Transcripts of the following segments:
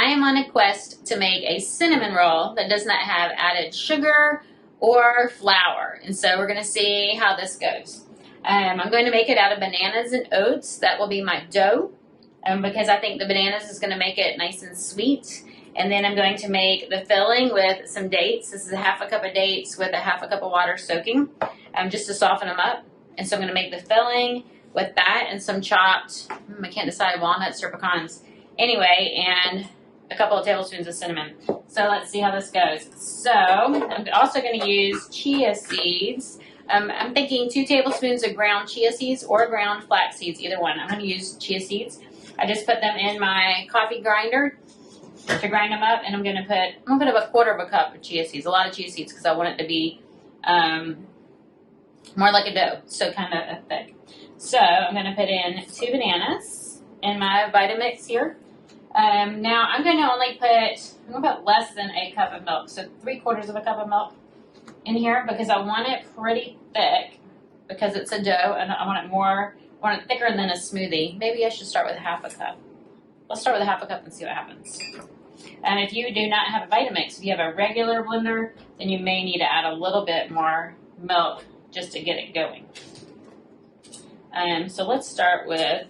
I am on a quest to make a cinnamon roll that does not have added sugar or flour. And so we're going to see how this goes. I'm going to make it out of bananas and oats. That will be my dough because I think the bananas is going to make it nice and sweet. And then I'm going to make the filling with some dates. This is a half a cup of dates with a half a cup of water soaking just to soften them up. And so I'm going to make the filling with that and some chopped, I can't decide, walnuts or pecans. Anyway, and a couple of tablespoons of cinnamon. So let's see how this goes. So I'm also going to use chia seeds. I'm thinking 2 tablespoons of ground chia seeds or ground flax seeds, either one. I'm going to use chia seeds. I just put them in my coffee grinder to grind them up, and I'm going to put a quarter of a cup of chia seeds, a lot of chia seeds because I want it to be more like a dough, so kind of thick. So I'm going to put in 2 bananas in my Vitamix here. Now I'm going to only put less than a cup of milk, so 3/4 of a cup of milk in here because I want it pretty thick because it's a dough and I want it thicker than a smoothie. Maybe I should start with half a cup. Let's start with a half a cup and see what happens. And if you do not have a Vitamix, if you have a regular blender, then you may need to add a little bit more milk just to get it going. So let's start with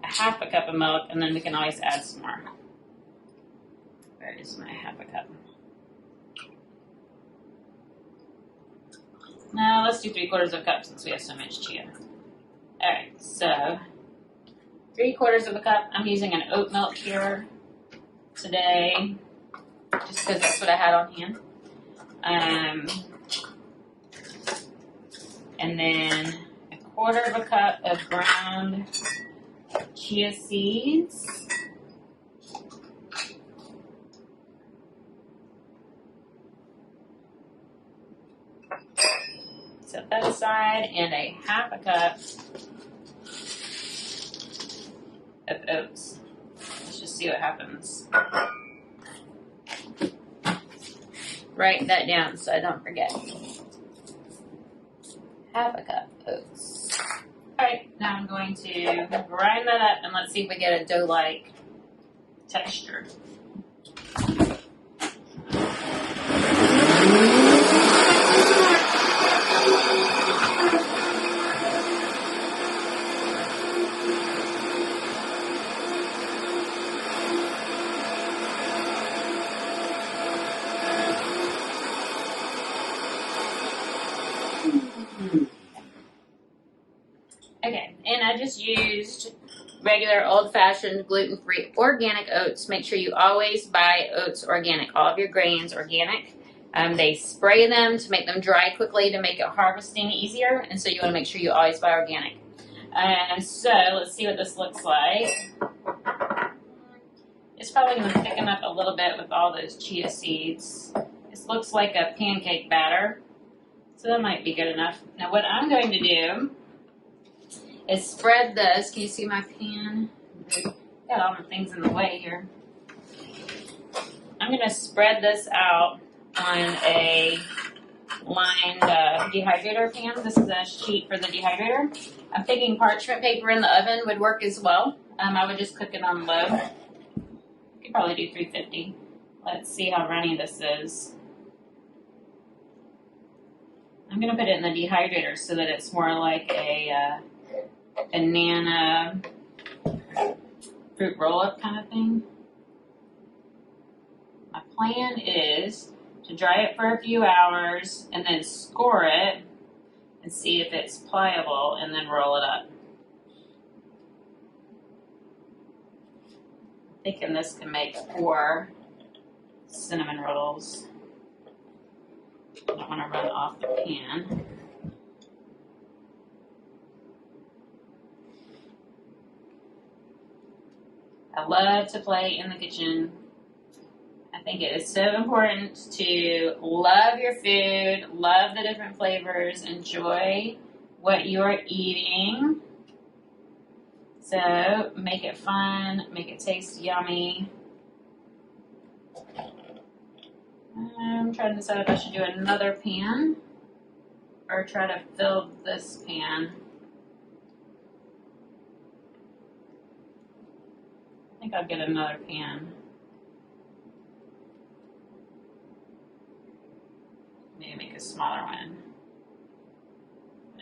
a half a cup of milk, and then we can always add some more. Where is my half a cup? No, let's do 3/4 of a cup since we have so much chia. All right, so 3/4 of a cup. I'm using an oat milk here today, just because that's what I had on hand. And then 1/4 of a cup of ground chia seeds. Set that aside, and a half a cup of oats. Let's just see what happens. Write that down so I don't forget. Half a cup oats. Alright, now I'm going to grind that up and let's see if we get a dough-like texture. Okay, and I just used regular old-fashioned gluten-free organic oats. Make sure you always buy oats organic, all of your grains organic. They spray them to make them dry quickly to make it harvesting easier, and so you want to make sure you always buy organic. And so let's see what this looks like. It's probably going to thicken up a little bit with all those chia seeds. This looks like a pancake batter, so that might be good enough. Now what I'm going to do is spread this. Can you see my pan? Got all the things in the way here. I'm going to spread this out on a lined dehydrator pan. This is a sheet for the dehydrator. I'm thinking parchment paper in the oven would work as well. I would just cook it on low. You could probably do 350. Let's see how runny this is. I'm going to put it in the dehydrator so that it's more like a banana fruit roll-up kind of thing. My plan is to dry it for a few hours and then score it and see if it's pliable and then roll it up. I'm thinking this can make 4 cinnamon rolls. I don't want to run off the pan. I love to play in the kitchen. I think it is so important to love your food, love the different flavors, enjoy what you're eating. So make it fun, make it taste yummy. I'm trying to decide if I should do another pan or try to fill this pan. I think I'll get another pan. Maybe make a smaller one.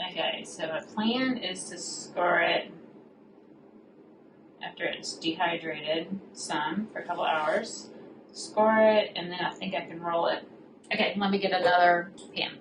Okay, so the plan is to score it after it's dehydrated some for a couple hours. Score it, and then I think I can roll it. Okay, let me get another pan.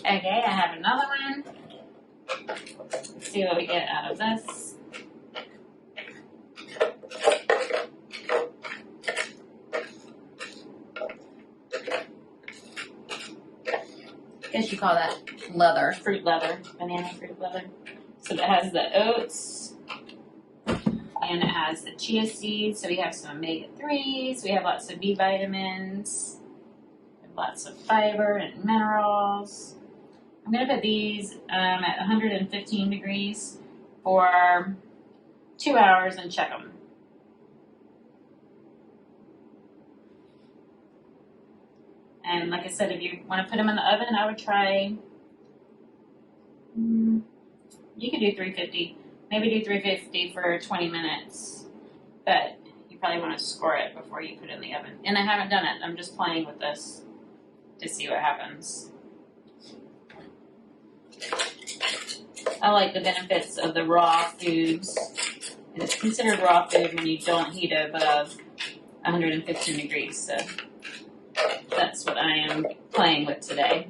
Okay, I have another one. Let's see what we get out of this. I guess you call that leather, fruit leather, banana fruit leather. So that has the oats, and it has the chia seeds. So we have some omega-3s. We have lots of B vitamins, lots of fiber and minerals. I'm going to put these at 115 degrees for 2 hours and check them. And like I said, if you want to put them in the oven, I would try, you could do 350, maybe do 350 for 20 minutes, but you probably want to score it before you put it in the oven. And I haven't done it. I'm just playing with this to see what happens. I like the benefits of the raw foods. It's considered raw food when you don't heat it above 115 degrees. So that's what I am playing with today.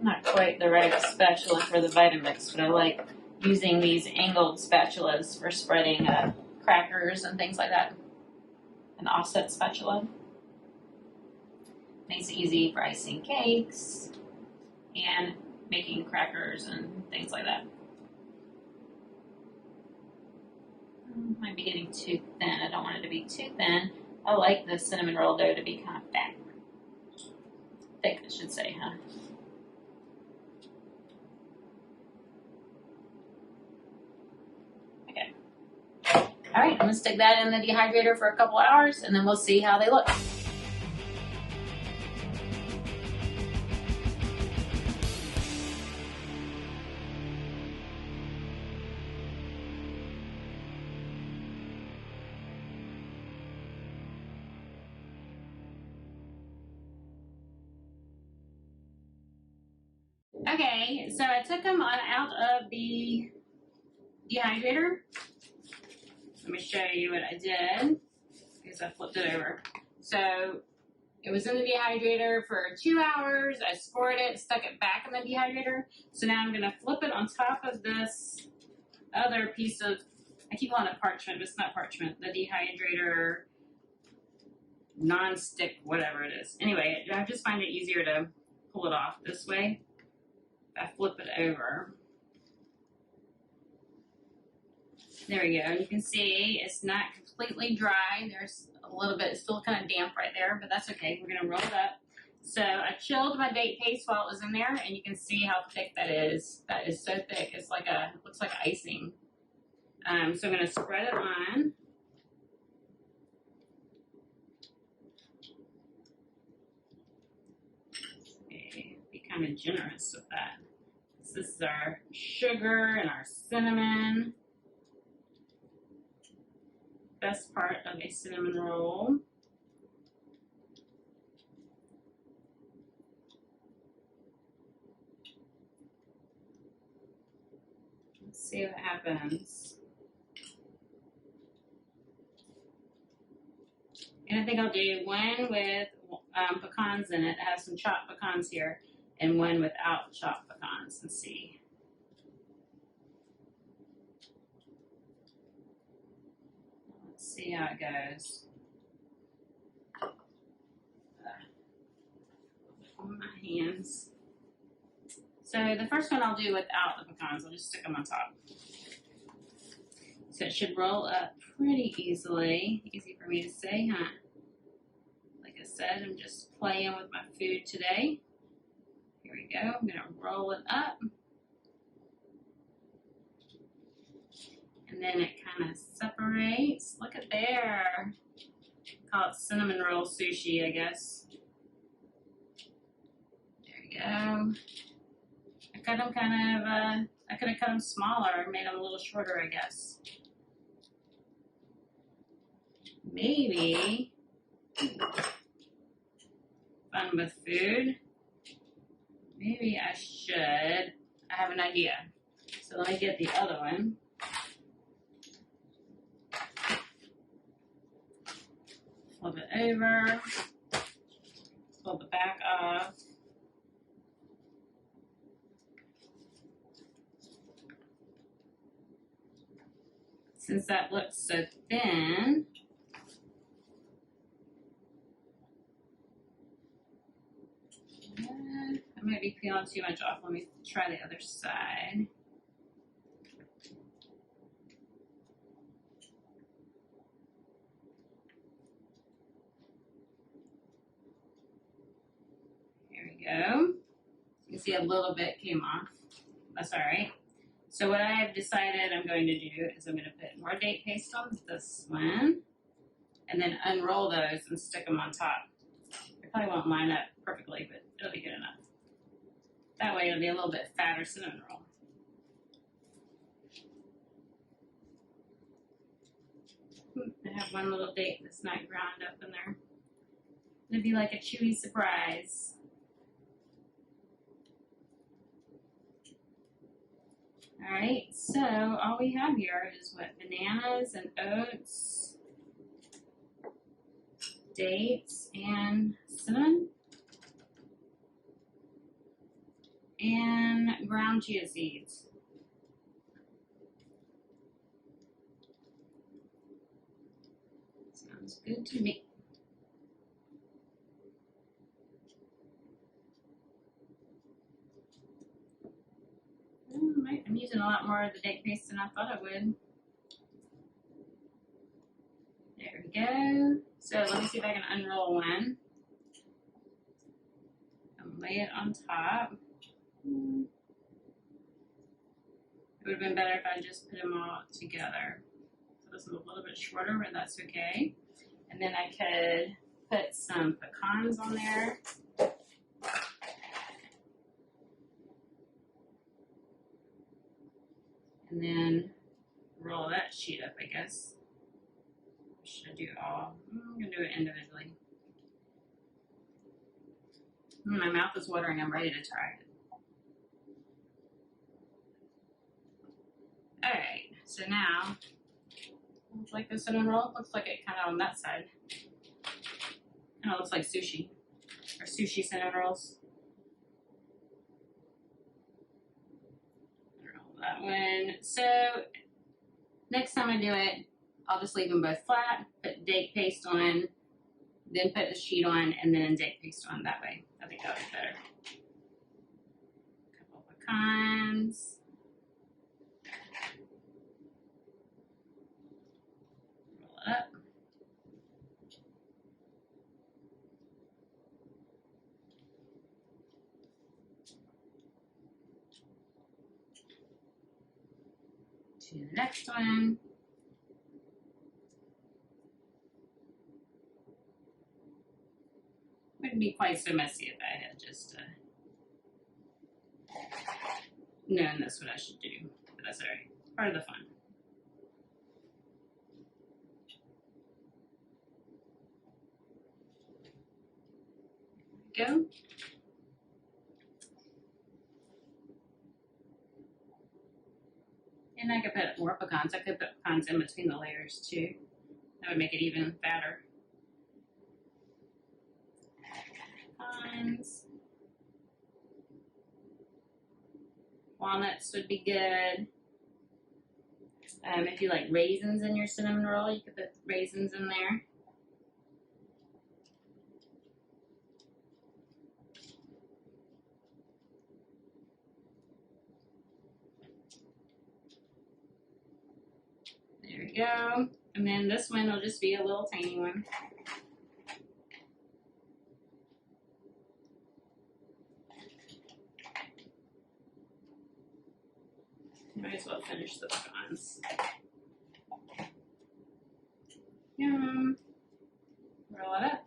Not quite the right spatula for the Vitamix, but I like using these angled spatulas for spreading crackers and things like that. An offset spatula. Makes it easy for icing cakes and making crackers and things like that. Might be getting too thin. I don't want it to be too thin. I like the cinnamon roll dough to be kind of fat. Thick, I should say, huh? Okay. All right, I'm gonna stick that in the dehydrator for a couple hours, and then we'll see how they look. Okay, so I took them out of the dehydrator. Let me show you what I did, because I flipped it over. So it was in the dehydrator for 2 hours. I scored it, stuck it back in the dehydrator. So now I'm going to flip it on top of this other piece of, I keep calling it parchment, but it's not parchment, the dehydrator non-stick, whatever it is. Anyway, I just find it easier to pull it off this way. I flip it over. There we go. You can see it's not completely dry. There's a little bit, it's still kind of damp right there, but that's okay. We're going to roll it up. So I chilled my date paste while it was in there, and you can see how thick that is. That is so thick. It's like looks like icing. So I'm going to spread it on. Okay, be kind of generous with that. This is our sugar and our cinnamon. Best part of a cinnamon roll. Let's see what happens. And I think I'll do one with pecans in it. I have some chopped pecans here, and one without chopped pecans, and see. Let's see how it goes. On my hands. So the first one I'll do without the pecans. I'll just stick them on top. So it should roll up pretty easily. Easy for me to say, huh? Like I said, I'm just playing with my food today. Here we go. I'm going to roll it up. And then it kind of separates. Look at there. Call it cinnamon roll sushi, I guess. There we go. I cut them kind of, I could have cut them smaller, made them a little shorter, I guess. Maybe. Fun with food. Maybe I should. I have an idea. So let me get the other one. Flip it over. Pull the back off. Since that looks so thin, I might be peeling too much off. Let me try the other side. Here we go. You can see a little bit came off. That's all right. So what I have decided I'm going to do is I'm going to put more date paste on this one and then unroll those and stick them on top. It probably won't line up perfectly, but it'll be good enough. That way it'll be a little bit fatter cinnamon roll. I have one little date that's not ground up in there. It'll be like a chewy surprise. All right, so all we have here is what? Bananas and oats, dates and cinnamon, and ground chia seeds. Sounds good to me. I'm using a lot more of the date paste than I thought I would. There we go. So let me see if I can unroll one and lay it on top. It would have been better if I just put them all together. So this is a little bit shorter, but that's okay. And then I could put some pecans on there. And then roll that sheet up, I guess. Should I do it all? I'm going to do it individually. My mouth is watering. I'm ready to try it. Alright, so now, looks like the cinnamon roll. Looks like it kind of on that side. Kind of looks like sushi. Or sushi cinnamon rolls. Roll that one. So, next time I do it, I'll just leave them both flat, put date paste on, then put the sheet on, and then date paste on that way. I think that would be better. A couple of pecans. Roll it up. To the next one. Wouldn't be quite so messy if I had just known that's what I should do, but that's all right. Part of the fun. There we go. And I could put more pecans. I could put pecans in between the layers too. That would make it even fatter. Pecans. Walnuts would be good. If you like raisins in your cinnamon roll, you could put raisins in there. we go. And then this one will just be a little tiny one. Might as well finish the pecans. Yum. Roll it up.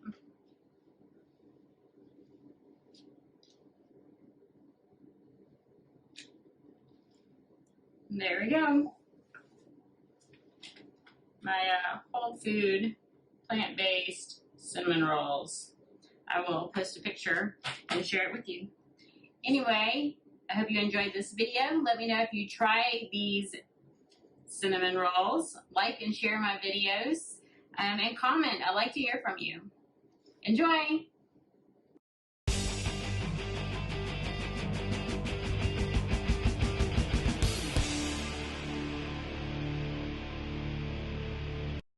There we go. My whole food, plant-based cinnamon rolls. I will post a picture and share it with you. Anyway, I hope you enjoyed this video. Let me know if you try these cinnamon rolls. Like and share my videos. And comment. I'd like to hear from you. Enjoy!